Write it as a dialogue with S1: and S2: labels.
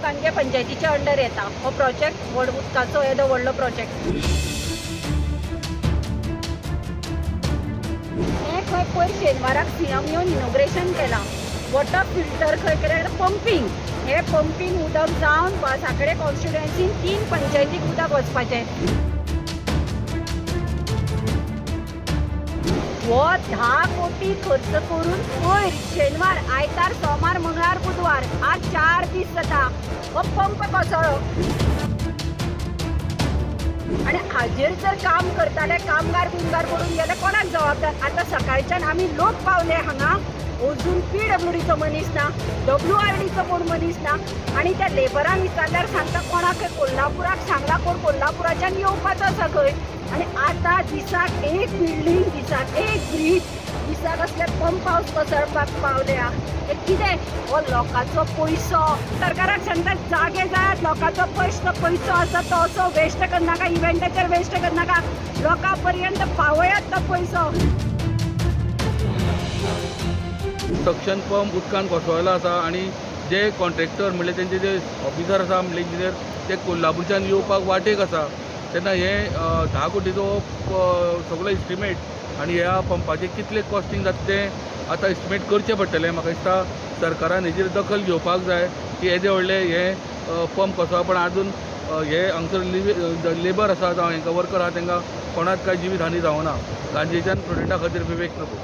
S1: गांगे पंचायतीच्या अंडर येता हो प्रोजेक्ट उदकाचो येदो व्हडलो प्रोजेक्ट. हे खंय पयर शेनवाराक सीएम येवन इनॉग्रेशन केलां. वॉटर फिल्टर खंय केलें पंपींग. हे पंपींग उदक जावन सांखळे कॉन्स्टिट्युएन्सीन 3 पंचायतीक उदक वचपाचें. वो 10 कोटी खर्च करून पयर शेनवार आयतार सोमार मंगळार बुधवार आज 4 दीस जाता हो पंप कोसळ्ळो. आणि हाजेर जर काम करताले कामगार पडून गेले कोणाक जबाबदार. आता सकाळच्यान आमी लोक पावले हांगा अजून PWDचो मनीस ना, WRDचो कोण मनीस ना. आणि त्या लेबरांक विचारल्यार सांगता कोणाक कोल्हापुराक सांगला कोण कोल्हापुराच्यान येवपाचो आसा खंय. आणि आता दिसाक एक बिल्डींग, दिसाक एक ब्रीज, दिसाक असले पंप हाऊस कोसळपाक पावले. हे कितें हो लोकांचो पयसो. सरकाराक सांगता जागे जायात, लोकांचो पयसो आसा तो असो वेस्ट करनाका, इव्हेंटाचेर वेस्ट करनाका, लोकां पर्यंत पावयात तो पयसो.
S2: सक्शन पंप उदकान कोसळ्ळो आसा आणि जे कॉन्ट्रॅक्टर म्हणजे तेंचे जे ऑफिसर आसा म्हणजे इंजिनियर ते कोल्हापूरच्यान येवपाक वाटेक आसा. तेन्ना हे 10 कोटीचो सगळो इस्टिमेट आणि ह्या पंपाचे कितले कॉस्टिंग जाता तें आतां इस्टिमेट करचें पडटलें. म्हाका दिसता सरकारान हेजेर दखल घेवपाक जाय की येदे व्हडले हे पंप कोसळ्ळा पण आजून हे हांगसर लेबर आसा जावं हांकां वर्कर आसा तांकां कोणाक काय जिवीत हानी जावना. गांजेच्यान प्रोटेक्टा खातीर विवेक नको.